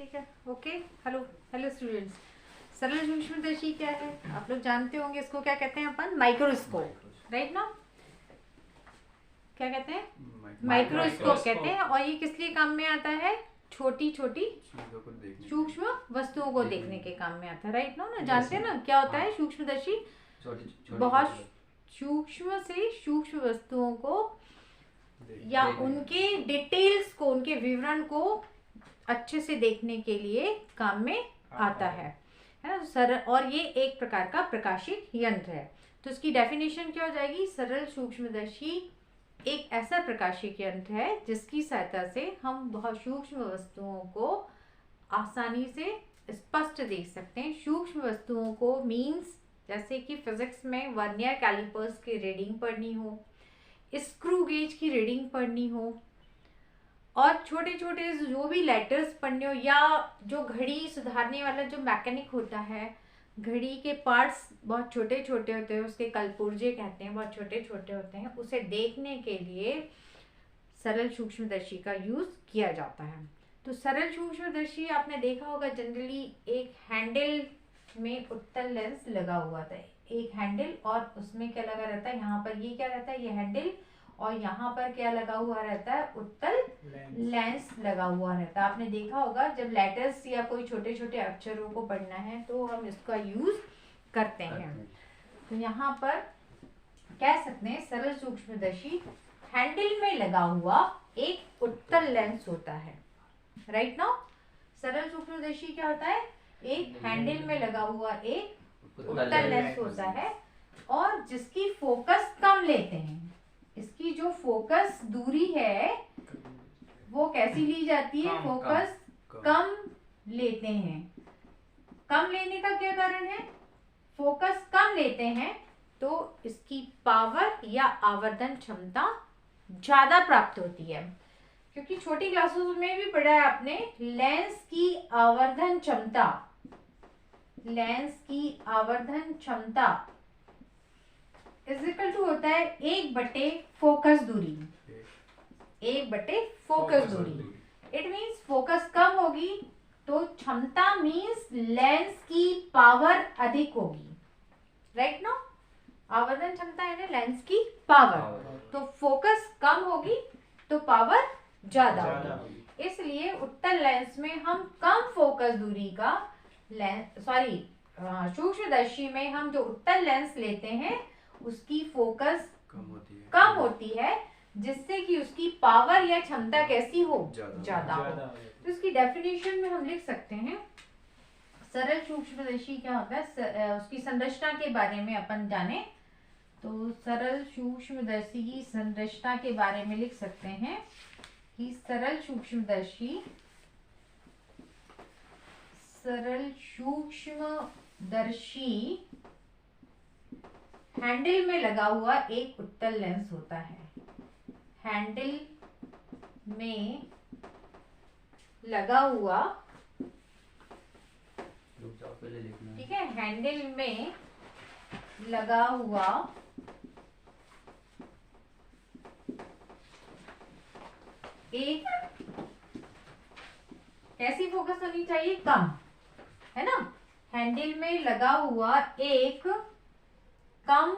ठीक है, okay. Hello hello students, सरल सूक्ष्मदर्शी क्या है आप लोग जानते होंगे। इसको क्या कहते हैं अपन? माइक्रोस्कोप, राइट ना? क्या कहते हैं? माइक्रोस्कोप कहते हैं। और ये किस लिए काम में आता है? छोटी छोटी सूक्ष्म वस्तुओं को देखने के काम में आता है, राइट ना? जानते हैं ना क्या होता है सूक्ष्मदर्शी? बहुत सूक्ष्म से सूक्ष्म वस्तुओं को या उनके डिटेल्स को, उनके विवरण को अच्छे से देखने के लिए काम में आता है ना सर। और ये एक प्रकार का प्रकाशिक यंत्र है। तो इसकी डेफिनेशन क्या हो जाएगी? सरल सूक्ष्मदर्शी एक ऐसा प्रकाशिक यंत्र है जिसकी सहायता से हम बहुत सूक्ष्म वस्तुओं को आसानी से स्पष्ट देख सकते हैं। सूक्ष्म वस्तुओं को मीन्स जैसे कि फिजिक्स में वर्नियर कैलिपर्स की रीडिंग पढ़नी हो, स्क्रू गेज की रीडिंग पढ़नी हो, और छोटे छोटे जो भी लेटर्स पढ़ने हो, या जो घड़ी सुधारने वाला जो मैकेनिक होता है, घड़ी के पार्ट्स बहुत छोटे छोटे होते हैं, उसके कलपुर्जे कहते हैं, बहुत छोटे छोटे होते हैं, उसे देखने के लिए सरल सूक्ष्मदर्शी का यूज किया जाता है। तो सरल सूक्ष्मदर्शी आपने देखा होगा जनरली एक हैंडल में उत्तल लेंस लगा हुआ था, एक हैंडल, और उसमें क्या लगा रहता है, यहाँ पर ये क्या रहता है, ये हैंडल, और यहाँ पर क्या लगा हुआ रहता है, उत्तल लेंस लगा हुआ रहता है। आपने देखा होगा जब लेटर्स या कोई छोटे छोटे अक्षरों को पढ़ना है तो हम इसका यूज करते हैं। तो यहाँ पर कह सकते हैं सरल सूक्ष्मदर्शी हैंडल में लगा हुआ एक उत्तल लेंस होता है, राइट ना? सरल सूक्ष्मदर्शी क्या होता है? एक हैंडल में लगा हुआ एक उत्तल लेंस होता है, और जिसकी फोकस कम लेते हैं। इसकी जो फोकस दूरी है वो कैसी ली जाती है? फोकस कम लेते हैं। कम लेने का क्या कारण है? फोकस कम लेते हैं तो इसकी पावर या आवर्धन क्षमता ज्यादा प्राप्त होती है। क्योंकि छोटी क्लासों में भी पढ़ा है आपने, लेंस की आवर्धन क्षमता, लेंस की आवर्धन क्षमता इज इक्वल टू होता है 1/, फोकस दूरी, 1/, फोकस दूरी। इट मीन्स फोकस कम होगी तो क्षमता मीन्स लेंस की पावर अधिक होगी, राइट ना? आवर्धन क्षमता है ना लेंस की पावर। तो फोकस कम होगी तो पावर ज्यादा होगी। इसलिए उत्तल लेंस में हम कम फोकस दूरी का सूक्ष्मदर्शी में हम जो उत्तल लेंस लेते हैं उसकी फोकस कम होती है, जिससे कि उसकी पावर या क्षमता कैसी हो? ज्यादा हो। तो इसकी डेफिनेशन में हम लिख सकते हैं सरल सूक्ष्मदर्शी क्या होता है। उसकी संरचना के बारे में अपन जाने तो सरल सूक्ष्मदर्शी की संरचना के बारे में लिख सकते हैं कि सरल सूक्ष्मदर्शी हैंडल में लगा हुआ एक उत्तल लेंस होता है। हैंडल में लगा हुआ, ठीक है, हैंडल में लगा हुआ एक, कैसी फोकस होनी चाहिए? कम, है ना? हैंडल में लगा हुआ एक कम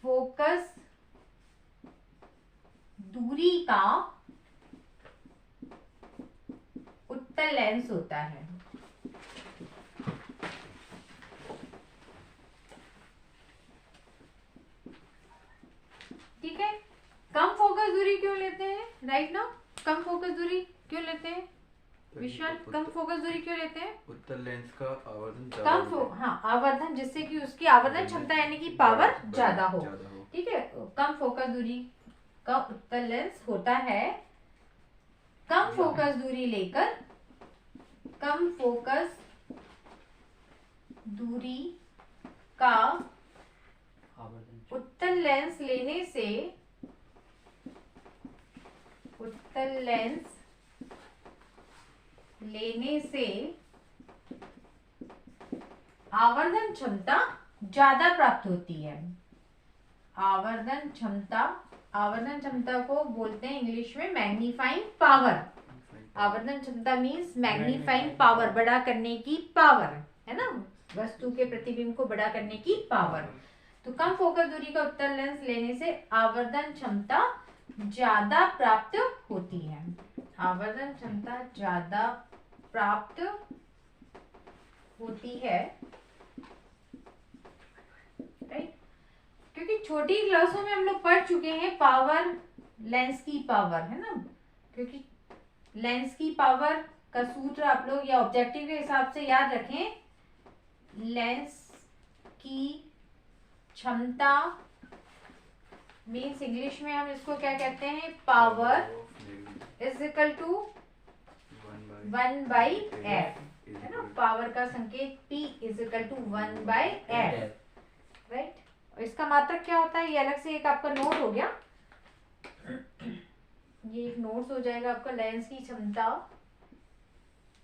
फोकस दूरी का उत्तल लेंस होता है। ठीक है, कम फोकस दूरी क्यों लेते हैं, राइट ना? कम फोकस दूरी क्यों लेते हैं विशाल? कम फोकस दूरी क्यों लेते हैं? उत्तल लेंस का आवर्धन हाँ, आवर्धन, जिससे कि उसकी आवर्धन क्षमता यानी कि पावर ज्यादा हो। ठीक है, कम फोकस दूरी का उत्तल लेंस होता है। कम फोकस दूरी लेकर, कम फोकस दूरी का उत्तल लेंस लेने से, उत्तल लेंस लेने से आवर्धन क्षमता ज्यादा प्राप्त होती है। आवर्धन क्षमता, आवर्धन क्षमता को बोलते हैं इंग्लिश में मैग्नीफाइंग पावर। आवर्धन क्षमता मीन्स मैग्नीफाइंग पावर, बड़ा करने की पावर, है ना, वस्तु के प्रतिबिंब को बड़ा करने की पावर। तो कम फोकस दूरी का उत्तल लेंस लेने से आवर्धन क्षमता ज्यादा प्राप्त होती है। आवर्धन क्षमता ज्यादा प्राप्त होती है, राइट। क्योंकि छोटी क्लासों में हम लोग पढ़ चुके हैं पावर, लेंस की पावर, है ना, क्योंकि लेंस की पावर का सूत्र आप लोग या ऑब्जेक्टिव के हिसाब से याद रखें, लेंस की क्षमता मीन्स इंग्लिश में हम इसको क्या कहते हैं, power is equal to 1/f, है ना, पावर का संकेत P is equal to 1/f, right. और इसका मात्रक क्या होता है, ये अलग से एक आपका नोट हो गया, ये एक नोट्स हो जाएगा आपका, लेंस की क्षमता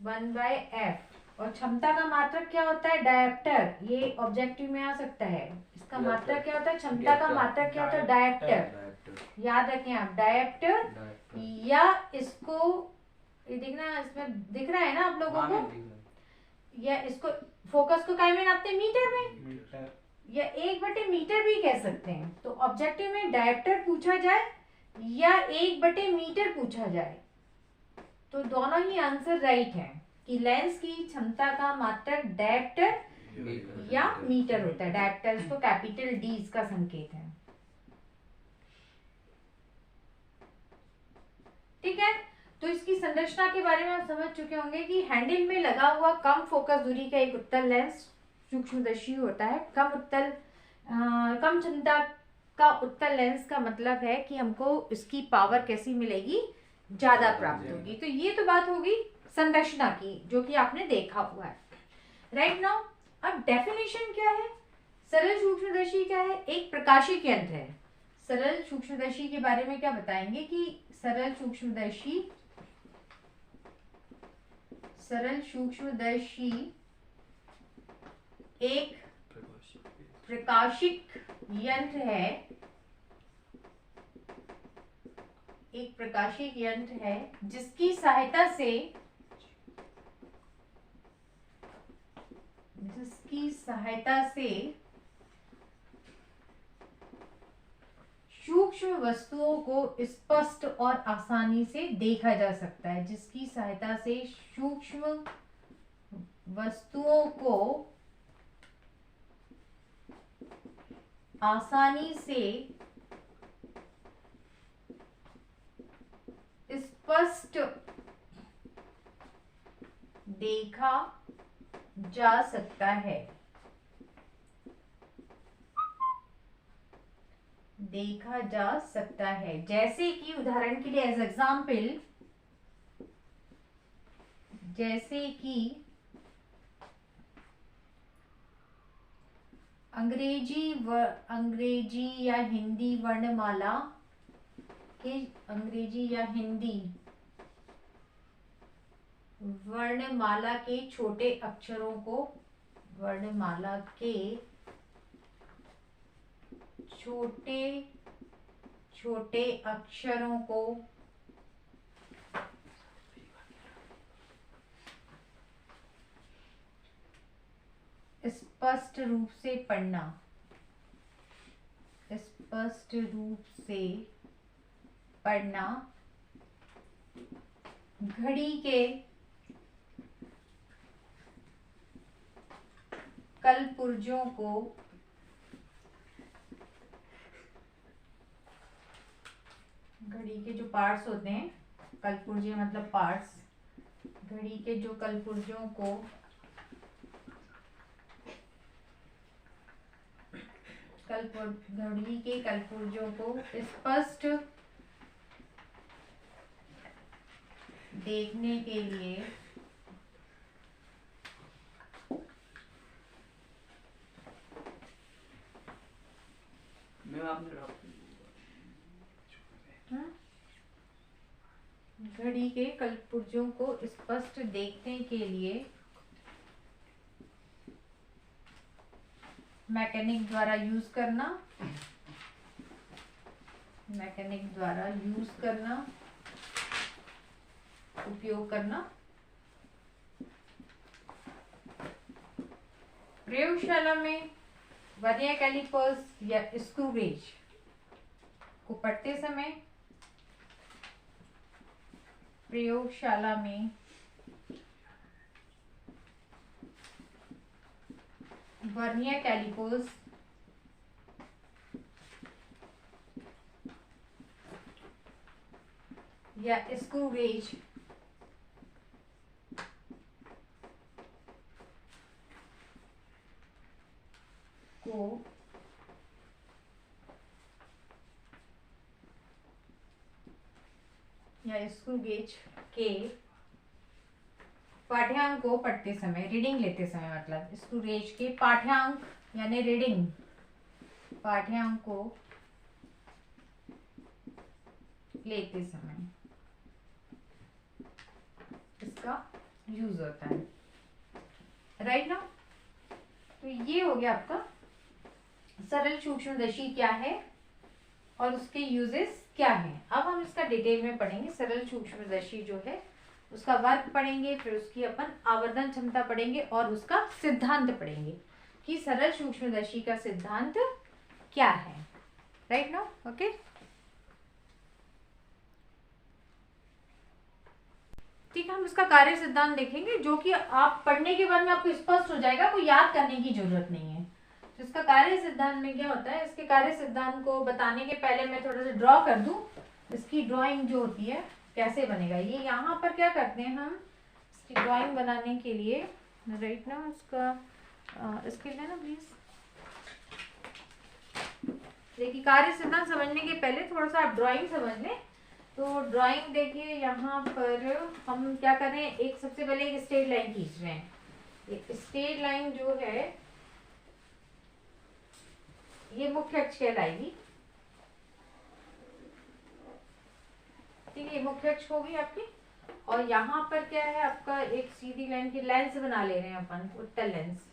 1/f, और क्षमता का मात्रक क्या होता है, डायप्टर, ये ऑब्जेक्टिव में आ सकता है। इसका मात्रक क्या होता है, क्षमता का मात्रक क्या होता है, डायप्टर, याद रखें आप, डायप्टर, या इसको ये देखना, इसमें दिख रहा है ना आप लोगों को, या इसको फोकस को काय में नापते हैं, मीटर में, या 1/मीटर भी कह सकते हैं। तो ऑब्जेक्टिव में डायप्टर पूछा जाए या 1/मीटर पूछा जाए तो दोनों ही आंसर राइट है कि लेंस की क्षमता का मात्रक डायप्टर या मीटर होता है। डायप्टर इसको कैपिटल डी इसका संकेत है, ठीक है। तो इसकी संरचना के बारे में आप समझ चुके होंगे कि हैंडल में लगा हुआ कम फोकस दूरी का एक उत्तल लेंस सूक्ष्मदर्शी होता है। कम क्षमता का उत्तल लेंस का मतलब है कि हमको इसकी पावर कैसी मिलेगी, ज्यादा प्राप्त होगी। तो ये तो बात होगी संरचना की, जो कि आपने देखा हुआ है, राइट नाउ। अब डेफिनेशन क्या है, सरल सूक्ष्मदर्शी क्या है, एक प्रकाशिक यंत्र है। सरल सूक्ष्मदर्शी के बारे में क्या बताएंगे कि सरल सूक्ष्मदर्शी एक प्रकाशिक यंत्र है, एक प्रकाशिक यंत्र है जिसकी सहायता से सूक्ष्म वस्तुओं को स्पष्ट और आसानी से देखा जा सकता है, जिसकी सहायता से सूक्ष्म वस्तुओं को आसानी से स्पष्ट देखा जा सकता है, जैसे कि उदाहरण के लिए एज एग्जाम्पल, जैसे कि अंग्रेजी या हिंदी वर्णमाला के वर्णमाला के छोटे अक्षरों को स्पष्ट रूप से पढ़ना, घड़ी के कलपुर्जों को घड़ी के जो पार्ट्स होते हैं, कलपुर्जे मतलब पार्ट्स, घड़ी के जो कलपुर्जों को घड़ी के कलपुर्जों को स्पष्ट देखने के लिए घड़ी के कलपुर्जों को स्पष्ट देखने के लिए मैकेनिक द्वारा यूज करना उपयोग करना। प्रयोगशाला में वर्नियर कैलिपर्स या स्क्रू गेज को पढ़ते समय प्रयोगशाला में वर्नियर कैलिपर्स या स्क्रू गेज को या स्क्रू गेज के पाठ्यांक को पढ़ते समय, रीडिंग लेते समय, मतलब स्क्रू गेज के पाठ्यांक यानी रीडिंग, पाठ्यांक को लेते समय इसका यूज होता है, राइट ना। तो ये हो गया आपका सरल सूक्ष्मदर्शी क्या है और उसके यूजेस क्या हैं। अब हम इसका डिटेल में पढ़ेंगे। सरल सूक्ष्मदर्शी जो है उसका वर्क पढ़ेंगे, फिर उसकी अपन आवर्धन क्षमता पढ़ेंगे और उसका सिद्धांत पढ़ेंगे कि सरल सूक्ष्मदर्शी का सिद्धांत क्या है, राइट ना। ओके, ठीक है। हम इसका कार्य सिद्धांत देखेंगे जो कि आप पढ़ने के बाद में आपको स्पष्ट हो जाएगा, कोई याद करने की जरूरत नहीं है। तो इसका कार्य सिद्धांत में क्या होता है, इसके कार्य सिद्धांत को बताने के पहले मैं थोड़ा सा ड्रॉ कर दूं। इसकी ड्राइंग जो होती है कैसे बनेगा, ये यहाँ पर क्या करते हैं हम इसकी ड्राइंग बनाने के लिए, राइट ना, उसका इसके लिए ना प्लीज देखिए, कार्य सिद्धांत समझने के पहले थोड़ा सा आप ड्राइंग समझ लें। तो ड्राइंग देखिए, यहाँ पर हम क्या कर रहे हैं, एक सबसे पहले एक स्ट्रेट लाइन खींच रहे हैं। एक स्ट्रेट लाइन जो है ये मुख्य अक्ष कहलाएगी, ठीक है, ये मुख्य अक्ष होगी आपकी। और यहाँ पर क्या है आपका, एक सीधी लाइन की लेंस बना ले रहे हैं अपन, उत्तल लेंस।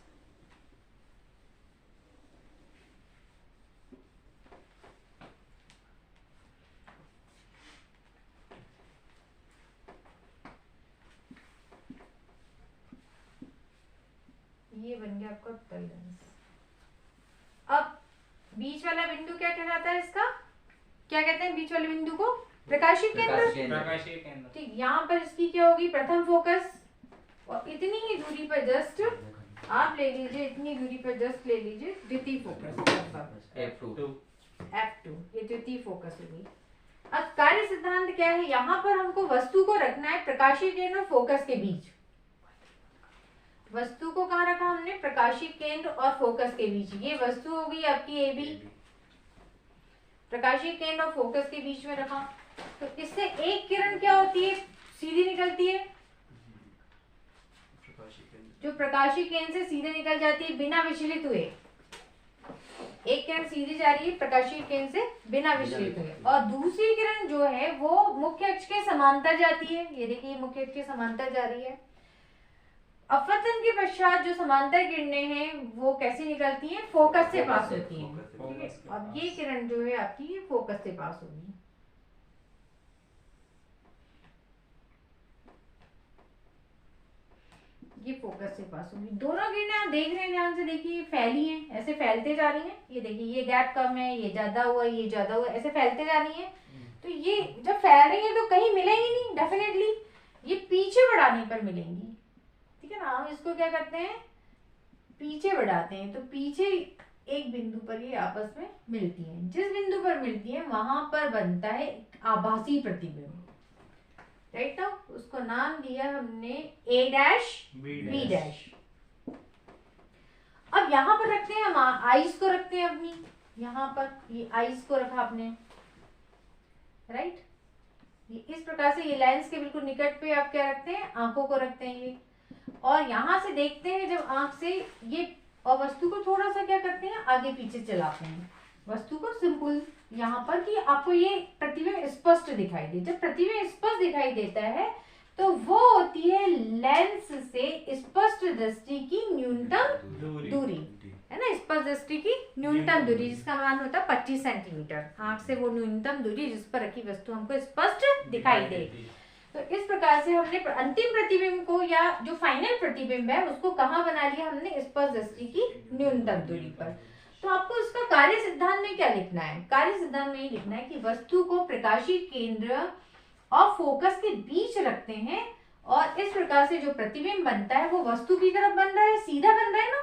ये बन गया आपका उत्तल लेंस। अब बीच वाला बिंदु क्या कहलाता है, इसका क्या कहते हैं, बीच वाले बिंदु को प्रकाशीय केंद्र। ठीक, यहाँ पर इसकी क्या होगी, प्रथम फोकस। और इतनी ही दूरी पर जस्ट आप ले लीजिए, इतनी दूरी पर जस्ट ले लीजिए द्वितीय फोकस, F2, ये द्वितीय फोकस होगी। अब कार्य सिद्धांत क्या है, यहाँ पर हमको वस्तु को रखना है प्रकाशीय केंद्र और फोकस के बीच। वस्तु को कहाँ रखा हमने, प्रकाशीय केंद्र और फोकस के बीच। ये वस्तु होगी आपकी AB, प्रकाशीय केंद्र और फोकस के बीच में रखा। तो इससे एक किरण क्या होती है, सीधी निकलती है, जो प्रकाशीय केंद्र से सीधे निकल जाती है बिना विचलित हुए। एक किरण सीधी जा रही है प्रकाशीय केंद्र से बिना विचलित हुए, और दूसरी किरण जो है वो मुख्य अक्ष के समांतर जाती है। ये देखिए, मुख्य अक्ष के समांतर जा रही है। अपवर्तन के पश्चात जो समांतर किरणें हैं वो कैसे निकलती हैं, फोकस से पास होती हैं, ठीक है। अब ये किरण जो है आपकी ये फोकस से पास होगी। ये फोकस से पास होगी। दोनों किरणें आप देख रहे हैं, ध्यान से देखिए, फैली हैं, ऐसे फैलते जा रही हैं। ये देखिए, ये गैप कम है, ये ज्यादा हुआ, ये ज्यादा हुआ, ऐसे फैलते जा रही हैं। तो ये जब फैल रही है तो कहीं मिलेंगी नहीं, डेफिनेटली ये पीछे बढ़ाने पर मिलेंगी, ठीक है ना। हम इसको क्या करते हैं, पीछे बढ़ाते हैं, तो पीछे एक बिंदु पर ये आपस में मिलती हैं। जिस बिंदु पर मिलती हैं वहां पर बनता है आभासी प्रतिबिंब, राइट ना। उसको नाम दिया हमने A' B'। अब यहाँ पर रखते हैं हम आइस को, रखते हैं अपनी, यहाँ पर ये आइस को रखा आपने, राइट। ये इस प्रकार से ये लेंस के बिल्कुल निकट पे आप क्या रखते हैं, आंखों को रखते हैं ये। और यहाँ से देखते हैं जब आंख से ये, और वस्तु को थोड़ा सा क्या करते हैं, आगे पीछे चलाते हैं वस्तु को, सिंपल यहाँ पर कि आपको ये प्रतिबिंब स्पष्ट दिखाई दे। जब प्रतिबिंब स्पष्ट दिखाई देता है तो वो होती है लेंस से स्पष्ट दृष्टि की न्यूनतम दूरी, है ना। स्पष्ट दृष्टि की न्यूनतम दूरी जिसका मान होता है 25 सेंटीमीटर। आंख से वो न्यूनतम दूरी जिस पर रखी वस्तु हमको स्पष्ट दिखाई दे। तो इस प्रकार से हमने अंतिम प्रतिबिंब को या जो फाइनल प्रतिबिंब है उसको कहाँ बना लिया हमने, स्पर्श दृष्टि की न्यूनतम दूरी पर। तो आपको इसका कार्य सिद्धांत में क्या लिखना है, कार्य सिद्धांत में ये लिखना है कि वस्तु को प्रकाशीय केंद्र और फोकस के बीच रखते हैं और इस प्रकार से जो प्रतिबिंब बनता है वो वस्तु की तरफ बन रहा है, सीधा बन रहा है ना,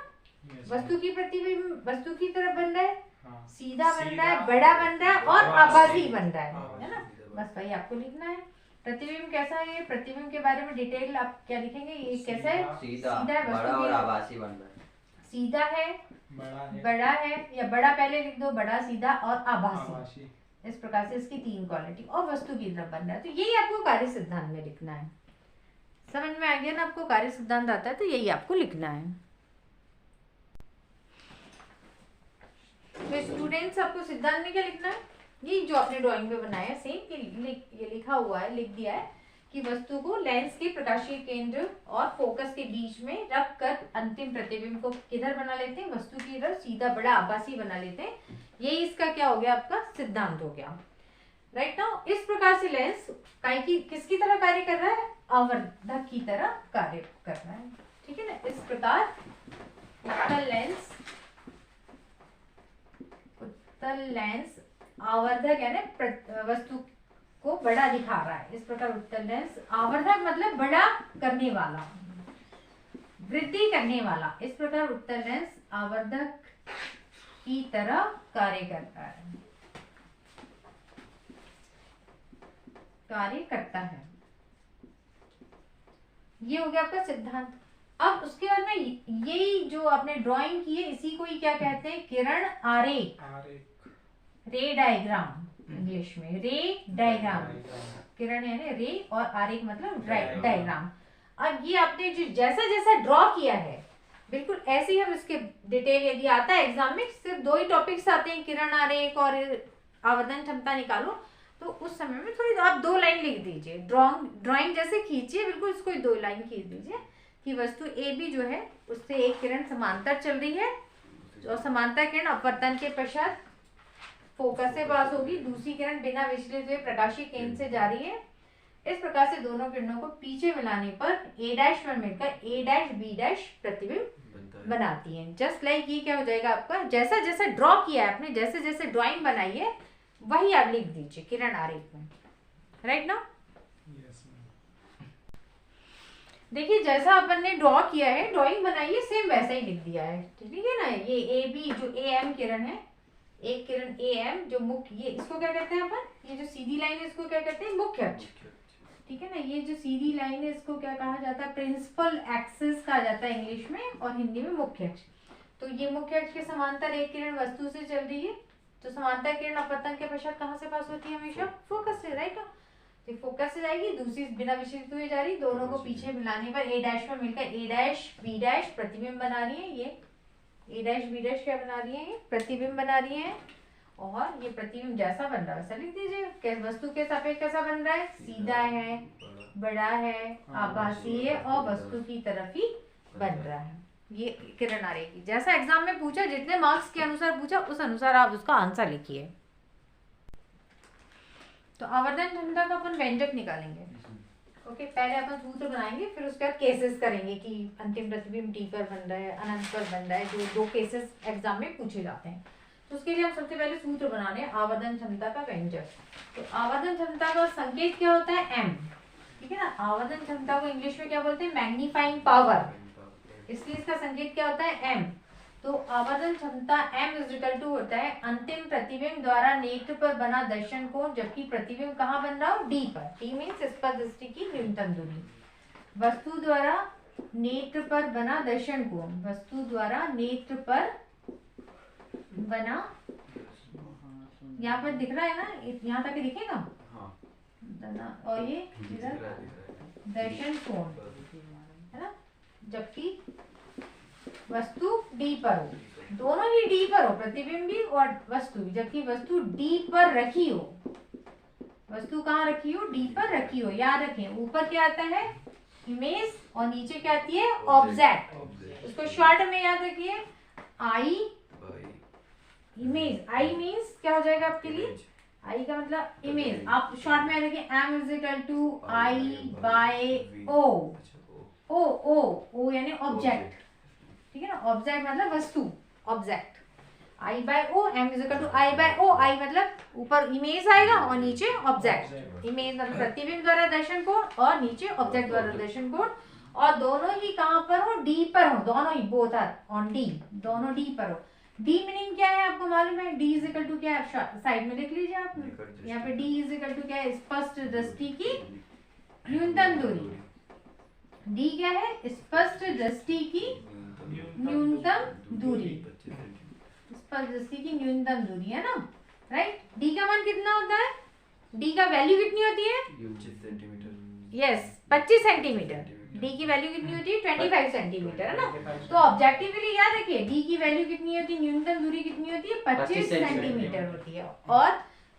वस्तु की प्रतिबिंब वस्तु की तरफ बन रहा है, सीधा बन रहा है, बड़ा बन रहा है और आभासी बन रहा है ना। बस भाई आपको लिखना है प्रतिबिंब कैसा है, प्रतिबिंब के बारे में डिटेल आप क्या लिखेंगे, ये कैसा है, सीधा है, बड़ा और आभासी बन रहा है, सीधा है, बड़ा है या बड़ा पहले लिख दो, बड़ा, सीधा और आभासी। इस प्रकार से इसकी 3 क्वालिटी और वस्तु की तरफ बन रहा है। तो यही आपको कार्य सिद्धांत में लिखना है। समझ में आ गया ना, आपको कार्य सिद्धांत आता है तो यही आपको लिखना है। तो स्टूडेंट्स आपको सिद्धांत में क्या लिखना है, ये जो आपने ड्राइंग में बनाया सेम ये लिखा हुआ है, लिख दिया है कि वस्तु को लेंस के प्रकाशीय केंद्र और फोकस के बीच में रख कर अंतिम प्रतिबिंब को किधर बना लेते हैं, वस्तु की तरफ, सीधा, बड़ा, आभासी बना लेते हैं। यही इसका क्या हो गया, आपका सिद्धांत हो गया। राइट नाउ इस प्रकार से लेंस किसकी तरह कार्य कर रहा है, आवर्धक की तरह कार्य कर रहा है। ठीक है ना, इस प्रकार उत्तल लेंस आवर्धक यानी वस्तु को बड़ा दिखा रहा है। इस प्रकार उत्तल लेंस आवर्धक मतलब बड़ा करने वाला, वृद्धि करने वाला। इस प्रकार उत्तल लेंस आवर्धक की तरह कार्य करता है, कार्य करता है। ये हो गया आपका सिद्धांत। अब उसके बाद में यही जो आपने ड्राइंग की है इसी को ही क्या कहते हैं, किरण आरेख, रे डायग्राम इंग्लिश में, रे डायग्राम। किरण यानी रे और आरेख मतलब डायग्राम। अब ये आपने जो जैसा जैसा ड्रॉ किया है बिल्कुल ऐसे ही हम इसके डिटेल, यदि आता है एग्जाम में सिर्फ 2 ही टॉपिक्स आते हैं, किरण आरेख और आवर्धन क्षमता निकालो, तो उस समय में थोड़ी आप 2 लाइन लिख दीजिए, ड्राइंग जैसे खींचिए, बिल्कुल इसको 2 लाइन खींच दीजिए कि वस्तु ए बी जो है उससे एक किरण समांतर चल रही है और समांतर किरण अपवर्तन के पश्चात फोकस से पास होगी, दूसरी किरण बिना विचलित हुए प्रकाशीय केंद्र से जा रही है। इस प्रकार से दोनों किरणों को पीछे मिलाने पर A' पर मिलकर A' B' प्रतिबिंब बनाती है। जस्ट लाइक ये क्या हो जाएगा आपका, जैसा जैसा ड्रॉ किया है आपने, जैसे जैसे ड्राइंग बनाई है वही आप लिख दीजिए किरण आरेख में। राइट ना, देखिए जैसा अपन ने ड्रॉ किया है, ड्राइंग बनाई है, सेम वैसा ही लिख दिया है। ठीक है ना, ये ए बी जो AM किरण है, एक किरण AM जो मुख्य, ये इसको क्या कहते हैं अपन, ये जो सीधी लाइन है इसको क्या कहते हैं, मुख्य अक्ष। ठीक है ना, ये जो सीधी लाइन है इसको क्या कहा जाता है, प्रिंसिपल एक्सिस कहा जाता है इंग्लिश में और हिंदी में मुख्य अक्ष। तो ये मुख्य अक्ष के समांतर एक किरण वस्तु से चल रही है, तो समांतर किरण अपवर्तन के पश्चात कहाँ से पास होती है, हमेशा फोकस से। राइट, तो फोकस से जाएगी, दूसरी बिना विचलित हुए जा रही, दोनों को पीछे मिलाने पर A' पर मिलकर A' B' प्रतिबिंब बना रही है। ये A' B' क्या बना रही है, ये प्रतिबिंब बना रही है। और ये प्रतिबिंब जैसा बन रहा है वैसा लिख दीजिए, वस्तु के सापेक्ष कैसा बन रहा है, सीधा है, बड़ा है, आभासी है और वस्तु की तरफ ही बन रहा है। ये किरण आरेख की जैसा एग्जाम में पूछा, जितने मार्क्स के अनुसार पूछा उस अनुसार आप उसका आंसर लिखिए। तो आवर्धन क्षमता का अपन व्यंजक निकालेंगे। ओके, पहले अपन सूत्र बनाएंगे, फिर उसके बाद केसेस करेंगे कि अंतिम प्रतिबिंब डी पर बन रहा है, अनंत पर बन रहा है, जो 2 केसेस एग्जाम में पूछे जाते हैं। तो उसके लिए हम सबसे पहले सूत्र बना रहे हैं आवर्धन क्षमता का व्यंजक। तो आवर्धन क्षमता का संकेत क्या होता है, M। ठीक है ना, आवर्धन क्षमता को इंग्लिश में क्या बोलते हैं, मैग्नीफाइंग पावर, इसलिए इसका संकेत क्या होता है, M। तो आवर्धन क्षमता M = होता है अंतिम प्रतिबिंब द्वारा नेत्र पर बना दर्शन कोण, जबकि प्रतिबिंब कहाँ बन रहा हो, D पर। D मीन्स स्पर्श दृष्टि की न्यूनतम दूरी। वस्तु द्वारा नेत्र पर बना दर्शन कोण, वस्तु द्वारा नेत्र पर बना, यहाँ पर दिख रहा है ना, यहाँ तक दिखेगा। हाँ। और ये दर्शन कोण है ना, जबकि वस्तु D पर हो, दोनों ही D पर हो, प्रतिबिंब भी और वस्तु भी, जबकि वस्तु D पर रखी हो। वस्तु कहाँ रखी हो, D पर रखी हो। याद रखें, ऊपर क्या आता है, इमेज, और नीचे क्या आती है, ऑब्जेक्ट। उसको शॉर्ट में याद रखिए, I इमेज। I मीन्स क्या हो जाएगा आपके लिए, आई का मतलब इमेज, आप शॉर्ट में देखिए m is equal to I by O, O O O यानी ऑब्जेक्ट, ठीक है ना, ऑब्जेक्ट मतलब वस्तु, object, I by O, M is equal to I by O, I मतलब ऊपर इमेज आएगा और नीचे ऑब्जेक्ट, इमेज मतलब प्रतिबिंब द्वारा दर्शन कोण और नीचे ऑब्जेक्ट द्वारा दर्शन कोण, और दोनों ही कहाँ पर हो, डी पर हो, दोनों ही बोथ आर ऑन डी, दोनों डी पर हो। डी मीनिंग क्या है आपको मालूम है, डी इज इक्वल टू क्या है, साइड में देख लीजिए आप, यहाँ पे डी इज इक्वल टू क्या है, स्पष्ट दृष्टि की न्यूनतम दूरी, डी क्या है, स्पष्ट दृष्टि की न्यूनतम दूरी, स्पष्ट दृष्टि की न्यूनतम दूरी है ना, राइट। डी का मान कितना होता है, डी का वैल्यू कितनी होती है, 25 सेंटीमीटर, यस 25 सेंटीमीटर, डी की वैल्यू कितनी होती है 25 सेंटीमीटर है ना। तो ऑब्जेक्टिवली याद रखिए डी की वैल्यू कितनी होती है, न्यूनतम दूरी कितनी होती है 25 सेंटीमीटर होती है, और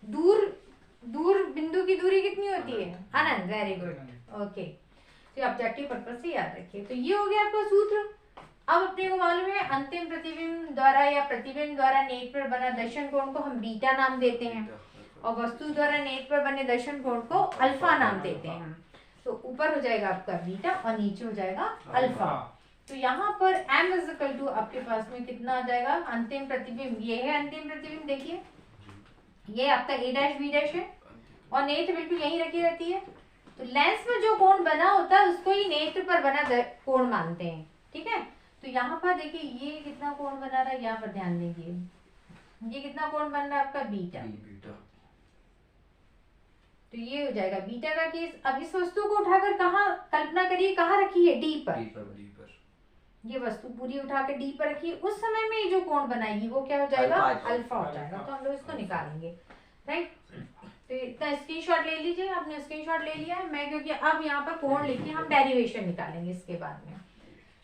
दूर बिंदु की दूरी कितनी होती है अनंत, वेरी गुड, ओके। तो ऑब्जेक्टिव पर्पस से याद रखिए। तो ये हो गया आपका सूत्र। अब अपने को मालूम है अंतिम प्रतिबिंब द्वारा या प्रतिबिंब द्वारा नेत्र पर बना दर्शन कोण को हम बीटा नाम देते हैं, और वस्तु द्वारा नेत्र पर बने दर्शन कोण को अल्फा नाम देते हैं। तो ऊपर हो जाएगा आपका बीटा और नीचे हो जाएगा अल्फा। तो यहाँ पर m इज इक्वल टू आपके पास में कितना आ जाएगा, अंतिम प्रतिबिंब, ये है अंतिम प्रतिबिंब, देखिए ये आपका a डैश b डैश है, और नेत्र बिल्कुल यहीं रखी रहती है। तो लेंस में जो कोण बना होता है उसको ही नेत्र पर बना कोण मानते हैं, ठीक है। तो यहाँ पर देखिए ये कितना कोण बना रहा है, यहाँ पर ध्यान दीजिए, ये कितना कोण बन रहा है आपका बीटा, तो ये हो जाएगा बीटा का केस। अब इस वस्तु को उठाकर कहाँ, कल्पना करिए कहाँ रखी है, डी पर, ये वस्तु पूरी उठाकर डी पर रखी है, उस समय में जो कोण बनाएगी वो क्या हो जाएगा, अल्फा हो जाएगा। तो हम लोग इसको निकालेंगे, राइट। तो इतना स्क्रीनशॉट ले लीजिए, आपने स्क्रीनशॉट ले लिया है, मैं क्योंकि अब यहाँ पर कोण लिखी हम डेरिवेशन निकालेंगे इसके बाद में,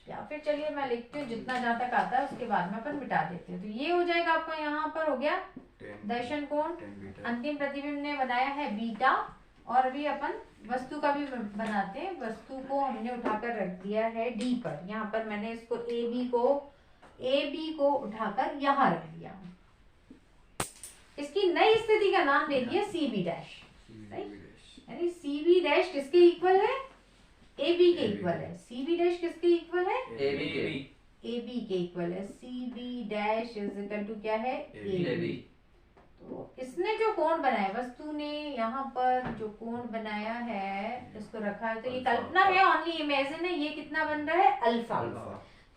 या फिर चलिए मैं लिखती हूँ जितना जहाँ तक आता है उसके बाद में अपन मिटा देते हैं। तो ये हो जाएगा आपका, यहाँ पर हो गया दर्शन कोण, अंतिम प्रतिबिंब ने बनाया है बीटा, और अभी अपन वस्तु का भी बनाते हैं। वस्तु को हमने उठाकर रख दिया है डी पर, यहाँ पर मैंने इसको ए बी को उठाकर यहाँ रख दिया, इसकी नई स्थिति का नाम दे दिया सी बी डैश, राइट। यानी सी बी डैश किसके इक्वल है, ए बी के इक्वल है। सी बी डैश किसके इक्वल है, ए बी के इक्वल है। C B dash is equal to क्या है, ए बी। तो इसने जो कोण बनाया, वस्तु ने यहाँ पर जो कोण बनाया है इसको रखा है, तो ये कल्पना है, ओनली इमेजिन है, ये कितना बन रहा है, अल्फा।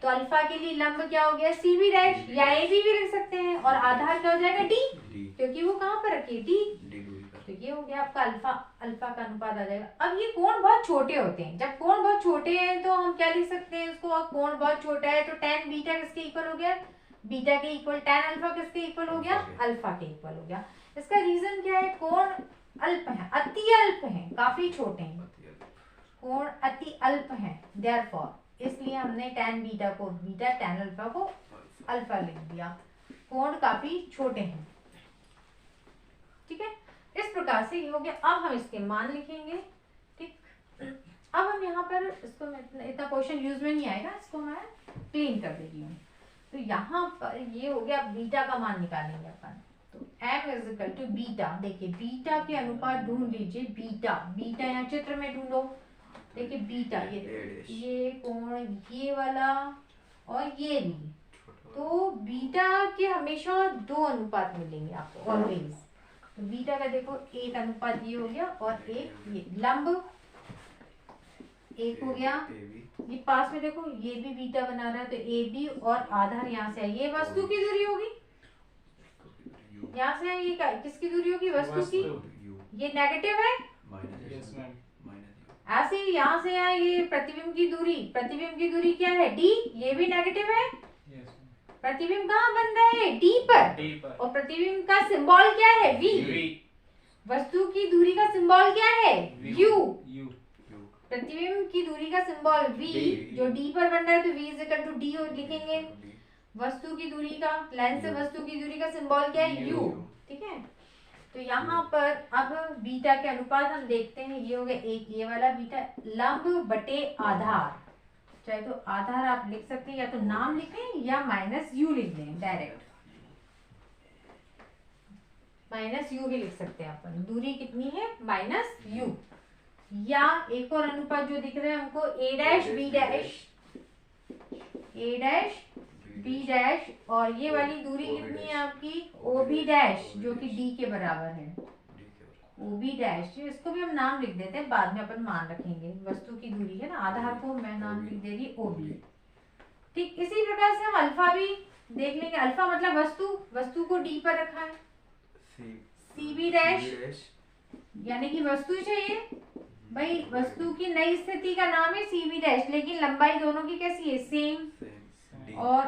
तो अल्फा के लिए लंब क्या हो गया, सी बी डैश, या ए बी भी लिख सकते हैं, और आधार क्या हो जाएगा, डी, क्योंकि वो कहाँ पर रखी है, डी। तो ये हो गया आपका अल्फा का अनुपात आ जाएगा। अब ये कोण बहुत छोटे होते हैं, जब कोण बहुत छोटे हैं तो हम क्या लिख सकते हैं इसको, अब कोण बहुत छोटा है तो tan बीटा किसके इक्वल हो गया, बीटा के इक्वल, tan अल्फा किसके इक्वल हो गया, अल्फा के इक्वल हो गया। इसका रीजन क्या है, कोण अल्प है, अति अल्प है, काफी छोटे हैं, कोण अति अल्प है, देयरफॉर इसलिए हमने tan बीटा को बीटा, tan अल्फा को अल्फा लिख दिया, कोण काफी छोटे हैं, ठीक है। इस प्रकार से ये हो गया। अब हम इसके मान लिखेंगे, ठीक। अब हम यहाँ पर इसको इतना क्वेश्चन यूज में नहीं आएगा, इसको मैं क्लीन कर दे रही हूँ। तो यहाँ पर ये हो गया, बीटा का मान निकालेंगे अपन। तो m is equal to beta, देखिए बीटा के अनुपात ढूंढ लीजिए, बीटा यहाँ चित्र में ढूंढो, देखिए बीटा ये कोण ये वाला और ये भी, तो बीटा के हमेशा दो अनुपात मिलेंगे आपको ऑलवेज। तो बीटा का देखो एक अनुपात ये हो गया और एक ये, लंब एक हो गया, ये पास में देखो ये भी बीटा बना रहा है, तो ए बी, और आधार यहाँ से है, ये वस्तु की दूरी होगी, यहाँ से है, ये किसकी दूरी होगी, वस्तु की, ये नेगेटिव है, ऐसे ही यहाँ से है, ये प्रतिबिंब की दूरी क्या है, डी, ये भी नेगेटिव है, प्रतिबिंब कहाँ बन रहा है, डी पर, और प्रतिबिंब का सिंबल क्या है, वी। वस्तु की दूरी का सिंबल क्या है, यू। प्रतिबिंब की दूरी का सिंबल वी, जो डी पर बन रहा है, तो V is equal to D लिखेंगे। वस्तु की दूरी का, लेंस से वस्तु की दूरी का सिंबल क्या है, यू, ठीक है। तो यहाँ पर अब बीटा के अनुपात हम देखते हैं, ये हो गया एक ये वाला बीटा, लंब बटे आधार, चाहे तो आधार आप लिख सकते हैं, या तो नाम लिखें या माइनस यू लिख दें डायरेक्ट, माइनस यू भी लिख सकते हैं अपन, दूरी कितनी है माइनस यू। या एक और अनुपात जो दिख रहा है हमको ए डैश बी डैश, ए डैश बी डैश, और ये वाली दूरी कितनी है आपकी ओ बी डैश, जो कि डी के बराबर है, ओ बी डैश। इसको भी हम नाम लिख देते हैं, बाद में अपन मान रखेंगे, वस्तु की दूरी है ना, आधार को मैं नाम लिख दे रही ओ बी। ठीक इसी प्रकार से हम अल्फा भी देख लेंगे। अल्फा मतलब वस्तु, वस्तु को डी पर रखा है, सी बी डैश यानी कि वस्तु चाहिए भाई, वस्तु की नई स्थिति का नाम है सी बी डैश, लेकिन लंबाई दोनों की कैसी है सेम, और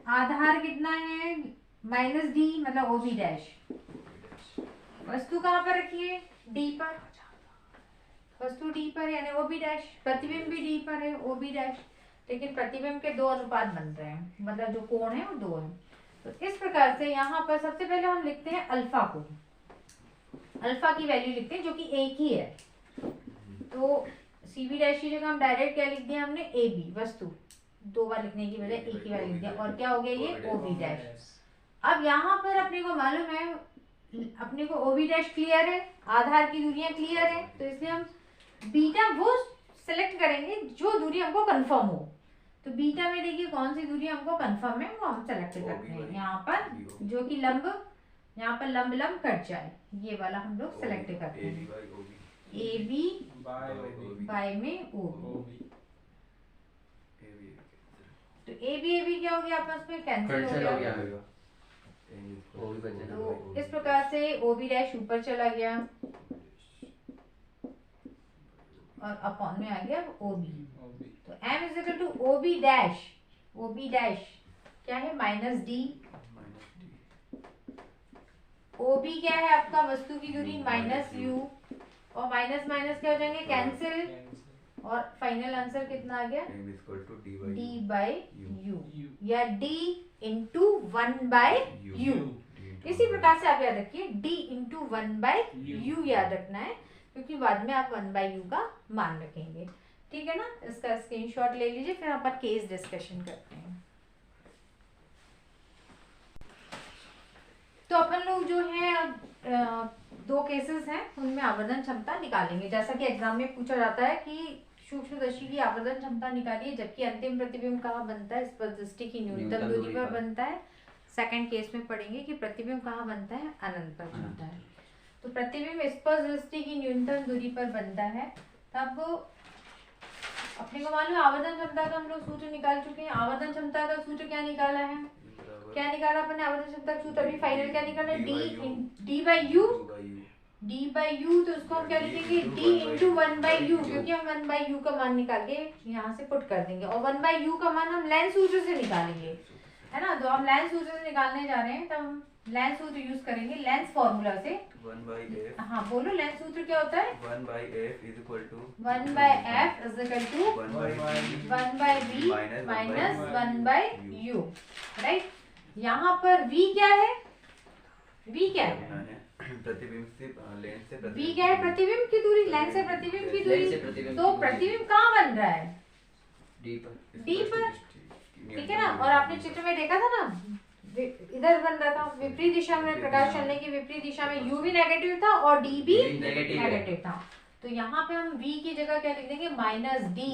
आधार कितना है माइनस डी मतलब ओ बी डैश। वस्तु कहाँ पर रखी है डी पर, वस्तु डी पर यानी ओ बी डैश, प्रतिबिंब भी डी पर है ओ बी डैश, लेकिन प्रतिबिंब के दो अनुपात बन रहे हैं, मतलब जो कोण है वो दो है। तो इस प्रकार से यहाँ पर सबसे पहले हम लिखते हैं अल्फा को, अल्फा की वैल्यू लिखते हैं जो कि एक ही है। तो सी बी डैश की जगह हम डायरेक्ट क्या लिख दिया हमने ए बी, वस्तु दो बार लिखने की बजाय एक ही बार लिख दिया, और क्या हो गया ये ओ बी डैश। अब यहाँ पर अपने को मालूम है, अपने को ओ बी डैश क्लियर है, आधार की दूरियां क्लियर है, तो इसलिए हम बीटा वो सिलेक्ट करेंगे जो दूरी हमको कंफर्म हो। तो बीटा में देखिए कौन सी दूरी हमको कंफर्म है वो हम सेलेक्ट करते हैं, यहाँ पर जो कि लंब, यहाँ पर लंब लंब कट जाए, ये वाला हम लोग सेलेक्ट करते हैं, ए बी बाय में ओ बी। तो ए बी क्या हो गया आपस में कैंसिल हो गया, तो इस प्रकार से ओ बी डैश ऊपर चला गया और अपॉन में आ गया ओ बी। तो m is equal to O B dash, O B dash क्या है माइनस डी, ओ बी क्या है आपका वस्तु की दूरी माइनस यू, और माइनस माइनस क्या हो जाएंगे कैंसिल, और फाइनल आंसर कितना आ गया d बाय यू या d इंटू 1 बाय यू। इसी प्रकार से आप याद रखिए d इंटू 1 बाय यू याद रखना है, क्योंकि बाद में आप 1 बाय यू का मान रखेंगे। ठीक है ना, इसका स्क्रीनशॉट ले लीजिए, फिर अपन केस डिस्कशन करते हैं। तो अपन लोग जो है दो केसेस हैं उनमें आवर्धन क्षमता निकालेंगे। जैसा कि एग्जाम में पूछा जाता है कि सूक्ष्मदर्शी की आवर्धन क्षमता निकालिए, जबकि अंतिम प्रतिबिंब कहाँ बनता है, स्पर्श दृष्टि की न्यूनतम दूरी पर बनता है। सेकंड केस में पढ़ेंगे कि प्रतिबिंब कहाँ बनता है, अनंत पर बनता है। तो प्रतिबिंब स्पर्श दृष्टि की न्यूनतम दूरी पर बनता है, तब अपने को मालूम है आवर्धन क्षमता का हम लोग सूत्र निकाल चुके हैं। आवर्धन क्षमता का सूत्र क्या निकाला है, क्या निकाला अपन ने आवर्धन क्षमता का सूत्र, अभी फाइनल क्या निकाला D by you, D by you. तो उसको हम क्या लिखेंगे डी इंटू 1 बाई यू, क्योंकि हम 1 बाई यू का मान निकाल के यहाँ से पुट कर देंगे, और 1 बाई यू का मान हम लेंस सूत्र से निकालेंगे, है ना। तो हम लेंस सूत्र से निकालने जा रहे हैं, तो हम लेंस सूत्र यूज करेंगे, लेंस फॉर्मूला से 1 by f। हाँ बोलो, लेंस सूत्र क्या होता है 1 by f is equal to 1 by f is equal to 1 by b minus 1 by u, right. यहाँ पर v क्या है, v क्या है प्रतिबिंब से लेंस से v क्या है, प्रतिबिंब की दूरी, लेंस से प्रतिबिंब की दूरी। तो प्रतिबिंब कहाँ बन रहा है डी पर, डी पर, ठीक है ना। और आपने चित्र में देखा था ना, इधर बन रहा था विपरीत दिशा में, प्रकाश चलने की विपरीत दिशा में u भी नेगेटिव था और d भी नेगेटिव था। तो यहाँ पे हम v की जगह क्या लिख देंगे माइनस d,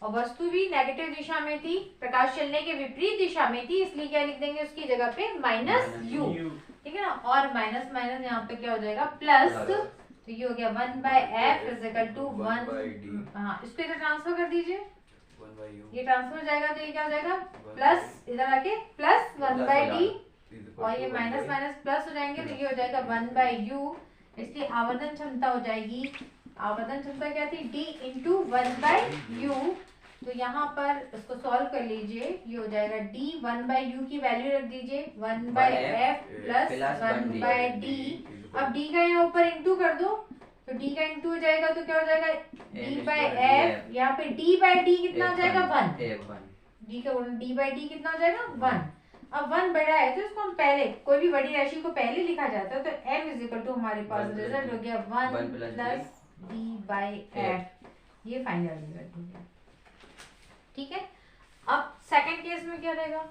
और वस्तु भी नेगेटिव दिशा में थी, प्रकाश चलने के विपरीत दिशा में थी, इसलिए क्या लिख देंगे उसकी जगह पे माइनस u, ठीक है ना। और माइनस माइनस यहाँ पे क्या हो जाएगा प्लस, तो ये हो गया 1 by f is equal to 1, हाँ इसको इधर ट्रांसफर कर दीजिए, ये ट्रांसफर हो जाएगा, तो ये क्या हो जाएगा प्लस, इधर आके प्लस 1 बाय डी, और ये माइनस माइनस प्लस हो जाएंगे, तो ये हो जाएगा 1 बाय यू। इसलिए आवर्धन क्षमता हो जाएगी, आवर्धन क्षमता क्या थी d इंटू 1 बाय यू। तो यहाँ पर इसको सॉल्व कर लीजिए, ये हो जाएगा d 1 बाय यू की वैल्यू रख दीजिए 1 by f plus 1 by d. अब d का यहाँ ऊपर इंटू कर दो, तो d का इंटू हो जाएगा, तो क्या हो जाएगा d बाय एफ, यहाँ पे d बाय डी कितना हो जाएगा 1, d का d बाय डी कितना हो जाएगा 1। अब 1 बड़ा है तो इसको हम पहले, कोई भी बड़ी राशि को पहले लिखा जाता है, तो m इज इक्वल टू हमारे पास रिजल्ट हो गया 1 प्लस d बाय एफ, ये फाइनल रिजल्ट हो गया, ठीक है। अब सेकंड केस में क्या रहेगा,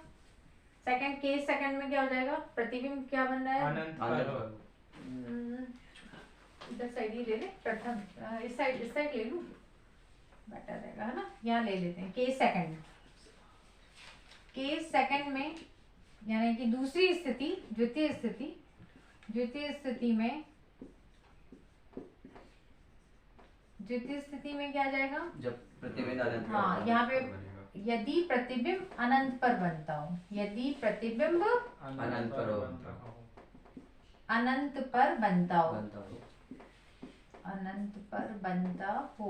सेकंड में क्या हो जाएगा, प्रतिबिंब क्या बन रहा है इधर साइड ही ले ले प्रथम, इस साइड ले लूं, बेटर रहेगा है ना। यहाँ ले लेते हैं केस सेकंड। केस सेकंड में यानी कि दूसरी स्थिति, द्वितीय स्थिति में क्या आ जाएगा? जब प्रतिबिंब अनंत पर हाँ, यहाँ पे यदि प्रतिबिंब अनंत पर बनता हो, यदि प्रतिबिंब अनंत पर हो अनंत पर बनता हो, बनता हो अनंत पर बनता हो।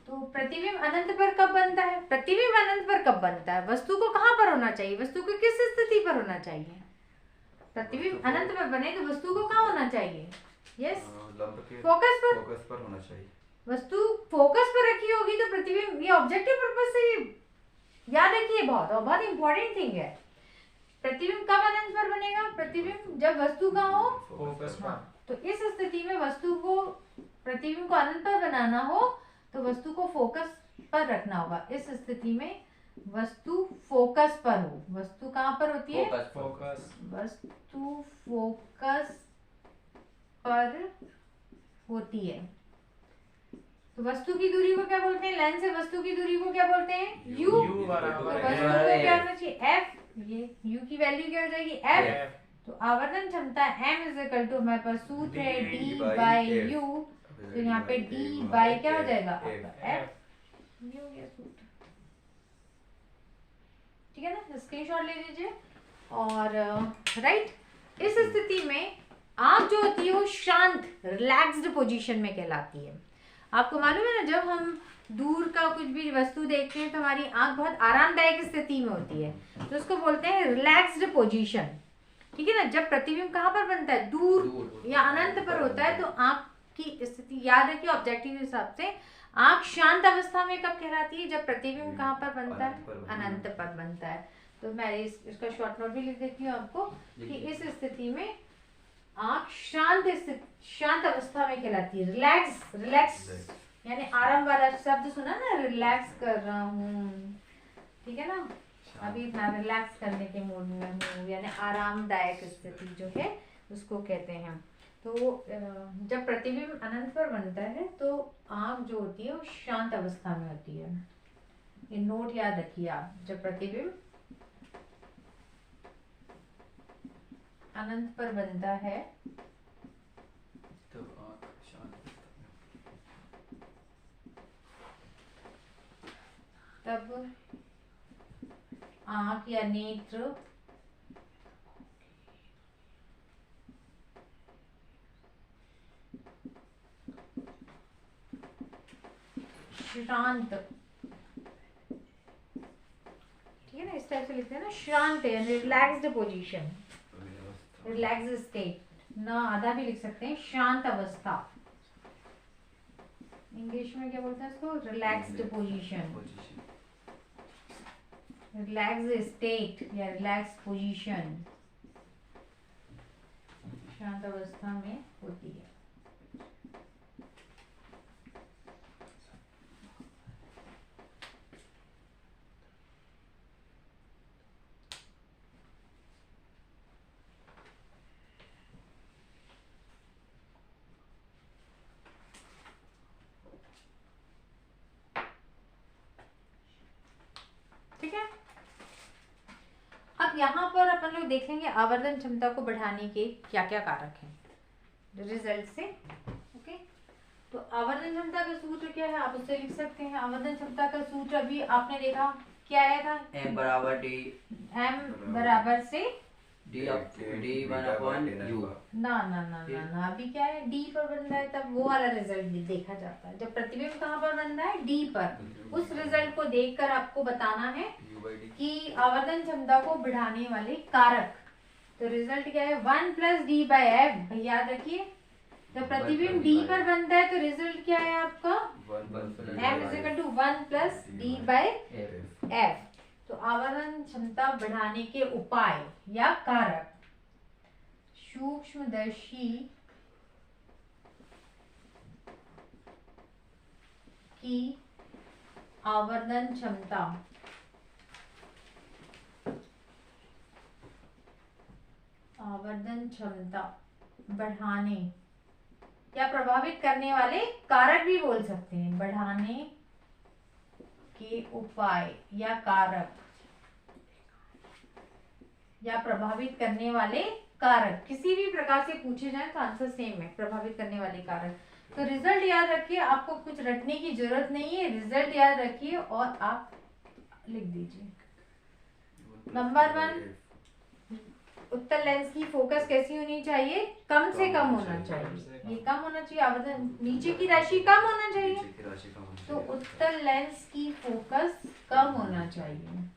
तो प्रतिबिंब अनंत पर कब बनता है? प्रतिबिंब अनंत पर कब बनता है? वस्तु को कहाँ पर होना चाहिए? वस्तु को किस स्थिति पर होना चाहिए? प्रतिबिंब अनंत पर बने तो वस्तु को कहाँ होना चाहिए? यस, फोकस पर होना चाहिए। वस्तु फोकस पर रखी होगी तो प्रतिबिंब, ये ऑब्जेक्टिव पर्पस से याद रखिए, बहुत इंपॉर्टेंट थिंग है। प्रतिबिंब कब अनंत पर बनेगा? प्रतिबिंब जब वस्तु का हो फोकस पर। हाँ, तो इस स्थिति में वस्तु को, प्रतिबिंब को अनंत पर बनाना हो तो वस्तु को फोकस पर रखना होगा। इस स्थिति में वस्तु फोकस पर हो। वस्तु कहाँ पर होती है? फोकस। वस्तु फोकस पर होती है। तो वस्तु की दूरी को क्या बोलते हैं? लेंस से वस्तु की दूरी को क्या बोलते हैं? u। U बराबर तो है। वस्तु को क्या होना चाहिए? f। ये u की वैल्यू क्या हो जाएगी? f। तो आवर्तन क्षमता m इज इक्वल टू, हमारे पास सूत्र है d बाई u। तो यहाँ पे d बाई क्या हो जाएगा? आपका f। ये हो गया सूत्र, ठीक है ना। स्क्रीनशॉट ले लीजिए। और राइट, इस स्थिति में आंख जो होती है वो शांत रिलैक्स्ड पोजीशन में कहलाती है। आपको मालूम है ना, जब हम दूर का कुछ भी वस्तु देखते हैं तो हमारी आंख बहुत आरामदायक स्थिति में होती है, तो उसको बोलते हैं रिलैक्स्ड पोजीशन, ठीक है ना। जब प्रतिबिंब कहाँ पर बनता है? दूर या अनंत पर होता है। तो आंख की स्थिति याद रखिए, ऑब्जेक्टिव के हिसाब से आंख शांत अवस्था में कब कहलाती है? जब प्रतिबिंब कहाँ पर बनता है? अनंत पर बनता है। तो मैं इसका शॉर्ट नोट भी लिख देती हूँ आपको कि इस स्थिति में आंख शांत अवस्था में कहलाती है। रिलैक्स यानी आराम वाला शब्द सुना ना, रिलैक्स कर रहा हूँ, ठीक है ना। अभी मैं रिलैक्स करने के मूड में हूँ, यानी आरामदायक स्थिति जो है उसको कहते हैं। तो जब प्रतिबिंब अनंत पर बनता है तो आंख जो होती है वो शांत अवस्था में होती है। ये नोट याद रखिए आप, जब प्रतिबिंब अनंत पर बनता है तो आँख शांत तब आंख या नेत्र शांत, ठीक है ना। इस टाइप से लिखते हैं ना, शांत है, रिलैक्स्ड पोजीशन, रिलैक्स स्टेट ना, आधा भी लिख सकते हैं, शांत अवस्था। इंग्लिश में क्या बोलते हैं इसको? रिलैक्स्ड पोजीशन, रिलैक्स स्टेट या रिलैक्स पोजीशन शांत अवस्था में होती है। ठीक है। अब यहाँ पर अपन लोग देखेंगे आवर्धन क्षमता को बढ़ाने के क्या क्या कारक हैं रिजल्ट से। ओके, तो आवर्धन क्षमता का सूत्र क्या है आप उससे लिख सकते हैं। आवर्धन क्षमता का सूत्र अभी आपने देखा क्या आया था? m बराबर d, m बराबर से d d1 अपॉन u। ना ना ना ना ना, अभी क्या है? d पर बन रहा है, तब वो वाला रिजल्ट भी देखा जाता है। जब प्रतिबिंब कहाँ पर बन रहा है? d पर। उस रिजल्ट को देखकर आपको बताना है कि आवर्धन क्षमता को बढ़ाने वाले कारक। तो रिजल्ट क्या है? 1 प्लस डी बाई एफ। याद रखिए, जब प्रतिबिंब d पर बनता है तो रिजल्ट क्या है आपका? m is equal to 1 plus d by f. तो आवर्धन क्षमता बढ़ाने के उपाय या कारक, सूक्ष्मदर्शी की आवर्धन क्षमता आवर्धन क्षमता बढ़ाने या प्रभावित करने वाले कारक भी बोल सकते हैं। बढ़ाने के उपाय या कारक या प्रभावित करने वाले कारक किसी भी प्रकार से पूछे जाए तो आंसर सेम है, प्रभावित करने वाले कारक। तो रिजल्ट याद रखिए, आपको कुछ रटने की जरूरत नहीं है, रिजल्ट याद रखिए और आप लिख दीजिए। नंबर 1, उत्तल लेंस की फोकस कैसी होनी चाहिए? कम से कम होना चाहिए। ये कम होना चाहिए, आवर्धन नीचे की राशि कम होना चाहिए, नीचे की राशि कम होनी तो चाहिए। उत्तल लेंस की फोकस कम होना चाहिए।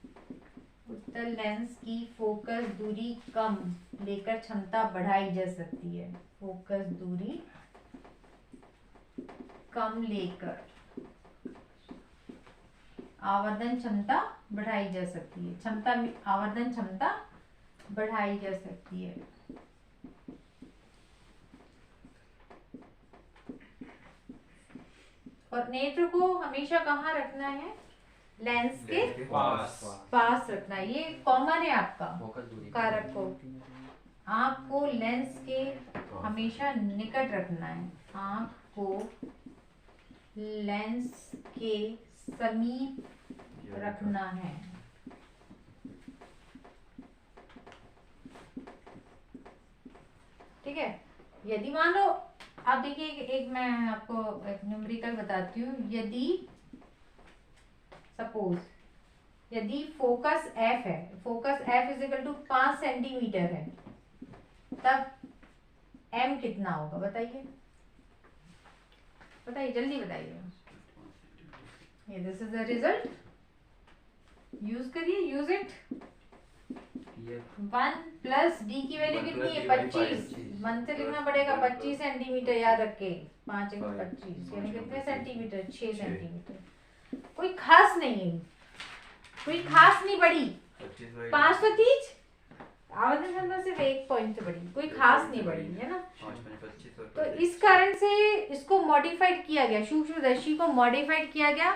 उत्तल लेंस की फोकस दूरी कम लेकर क्षमता बढ़ाई जा सकती है। फोकस दूरी कम लेकर आवर्धन क्षमता बढ़ाई जा सकती है। आवर्धन क्षमता बढ़ाई जा सकती है। और नेत्र को हमेशा कहाँ रखना है? लेंस के पास रखना है। ये कॉमन है आपका फोकस दूरी कारक को। आँख को लेंस के हमेशा निकट रखना है। आँख को लेंस के समीप रखना है। ठीक है। यदि मान लो, आप देखिए एक मैं आपको एक न्यूमेरिकल बताती हूँ। यदि सपोज यदि फोकस एफ है, focus f is equal to 5 centimetre है, तब एम कितना होगा? बताइए बताइए, जल्दी बताइए। ये this is the result, use करिए, यूज इट। 1 प्लस डी की वैल्यू कितनी है? 25। 1 से लिखना पड़ेगा 25 सेंटीमीटर, याद रखे। 5 × 25 यानी कितने सेंटीमीटर? 6 सेंटीमीटर। कोई खास नहीं है, कोई खास नहीं बढ़ी। 5 तो 30, आवर्धन क्षमता सिर्फ 1 पॉइंट से बढ़ी, कोई खास नहीं बढ़ी, है ना। तो इस कारण से इसको मॉडिफाइड किया गया, सूक्ष्मदर्शी को मॉडिफाइड किया गया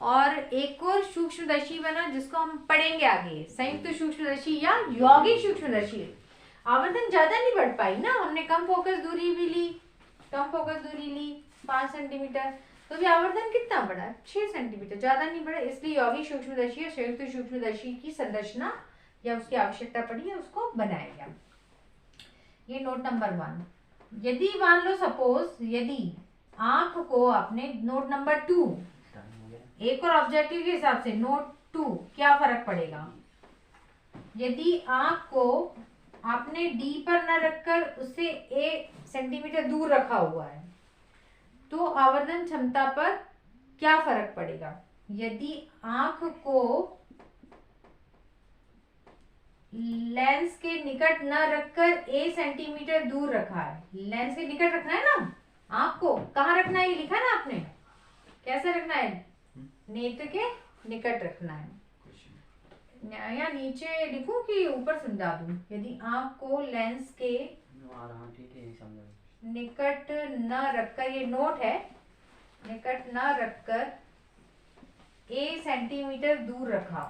और एक और सूक्ष्मदर्शी बना जिसको हम पढ़ेंगे आगे, संयुक्त सूक्ष्मदर्शी या यौगिक सूक्ष्मदर्शी। आवर्धन ज्यादा नहीं बढ़ पाई ना, हमने कम फोकस दूरी भी ली, कम फोकस दूरी ली 5 सेंटीमीटर, तो भी आवर्धन कितना बढ़ा? 6 सेंटीमीटर, ज्यादा नहीं बढ़ा। इसलिए यौगिक सूक्ष्मदर्शी या संयुक्त सूक्ष्मदर्शी की संरचना या उसकी आवश्यकता पड़ी है, उसको बनाया गया। ये नोट नंबर 1। यदि मान लो सपोज, यदि आंख को आपने नोट नंबर 2, एक और ऑब्जेक्टिव के हिसाब से नोट 2, क्या फर्क पड़ेगा? यदि आंख को आपने डी पर न रखकर उससे 1 सेंटीमीटर दूर रखा हुआ है, तो आवर्धन क्षमता पर क्या फर्क पड़ेगा? यदि आंख को लेंस के निकट न रखकर 1 सेंटीमीटर दूर रखा है, लेंस के निकट रखना है ना आंख को, कहाँ रखना है? ये लिखा है ना आपने, कैसे रखना है? नेत्र के निकट रखना है। या नीचे लिखूं कि ऊपर समझा दूं? यदि आंख को लेंस के निकट न रखकर, ये नोट है, निकट न रखकर 1 सेंटीमीटर दूर रखा,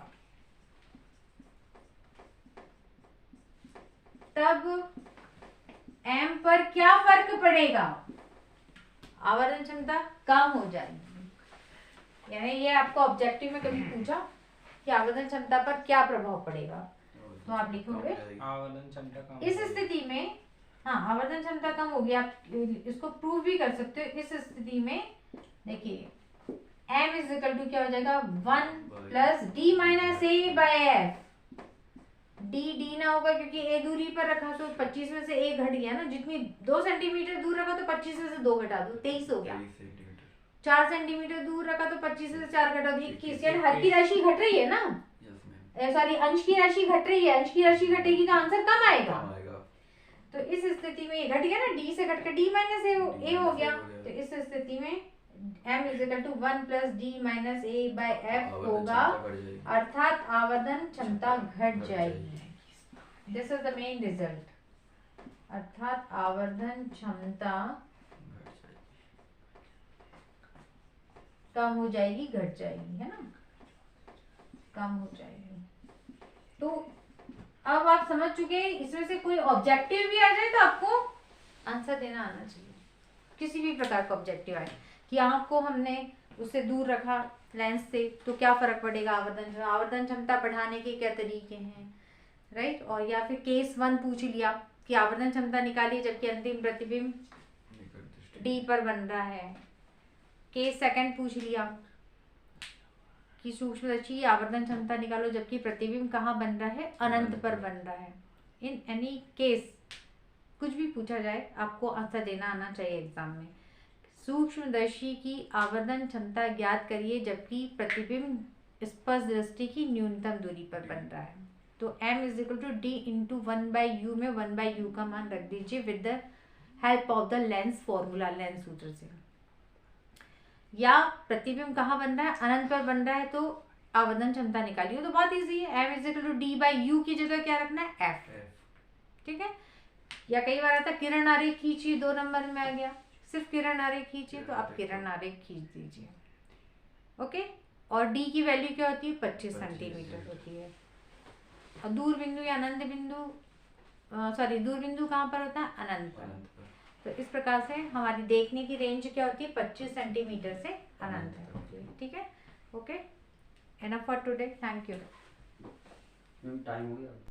तब एम पर क्या फर्क पड़ेगा? आवर्धन क्षमता कम हो जाएगी। यानी ये आपको ऑब्जेक्टिव में कभी पूछा कि आवर्धन क्षमता पर क्या प्रभाव पड़ेगा, तो आप लिखोगे आवर्धन क्षमता कम। इस स्थिति में, हाँ आवर्धन क्षमता कम होगी। आप इसको प्रूव भी कर सकते हो। इस स्थिति में देखिए m इज इक्वल टू क्या हो जाएगा? 1 plus d minus a by F. D ना होगा क्योंकि ए दूरी पर रखा, तो 25 में से ए घट गया ना। जितनी 2 सेंटीमीटर दूर रखा तो 25 में से 2 घटा दो, 23 हो गया। 4 सेंटीमीटर दूर रखा तो 25 में से 4 घटा दो, 21। यानी हर की राशि घट रही है ना, सॉरी अंश की राशि घट रही है। अंश की राशि घटेगी तो आंसर कम आएगा। तो इस स्थिति में ये घट गया ना, डी से घटकर डी माइनस ए हो गया। तो इस स्थिति में m is equal to 1 plus d minus a by f होगा, अर्थात आवर्धन क्षमता घट जाएगी। This is the main result, अर्थात आवर्धन क्षमता कम हो जाएगी, घट जाएगी, है ना, कम हो जाएगी। तो अब आप समझ चुके हैं, इसमें से कोई ऑब्जेक्टिव भी आ जाए तो आपको आंसर देना आना चाहिए। किसी भी प्रकार का ऑब्जेक्टिव आए कि आँख को हमने उससे दूर रखा लेंस से तो क्या फर्क पड़ेगा, आवर्धन क्षमता बढ़ाने के क्या तरीके हैं, राइट। और या फिर केस 1 पूछ लिया कि आवर्धन क्षमता निकालिए जबकि अंतिम प्रतिबिंब डी पर बन रहा है। केस 2 पूछ लिया कि सूक्ष्मदर्शी आवर्धन क्षमता निकालो जबकि प्रतिबिंब कहाँ बन रहा है, अनंत पर बन रहा है। इन एनी केस कुछ भी पूछा जाए आपको आंसर देना आना चाहिए एग्जाम में। सूक्ष्मदर्शी की आवर्धन क्षमता ज्ञात करिए जबकि प्रतिबिंब स्पर्श दृष्टि की न्यूनतम दूरी पर बन रहा है। तो m = d × 1/u में 1/u का मान रख दीजिए with the help of the lens formula, lens सूत्र से। या प्रतिबिंब कहाँ बन रहा है, अनंत पर बन रहा है, तो आवर्धन क्षमता निकालिए। तो बहुत इजी है, m = d/u की जगह क्या रखना है, f। ठीक है। या कई बार आता है किरण आरेख खींचिए, 2 नंबर में आ गया, सिर्फ किरण आरेख खींचिए तो आप किरण आरेख खींच दीजिए। ओके। और d की वैल्यू क्या होती है, 25 सेंटीमीटर होती है। और दूर बिंदु या अनंत बिंदु, दूर बिंदु कहाँ पर होता है, अनंत पर। तो इस प्रकार से हमारी देखने की रेंज क्या होती है, 25 सेंटीमीटर से अनंत होती है। ठीक है। Okay, enough for today, thank you. Time हो गया।